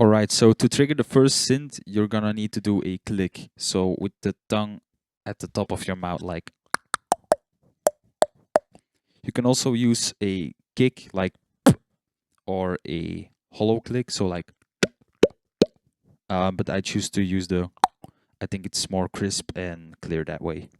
Alright, so to trigger the first synth, you're gonna need to do a click. So with the tongue at the top of your mouth, like. You can also use a kick, like, or a hollow click, so like, but I choose to use the, I think it's more crisp and clear that way.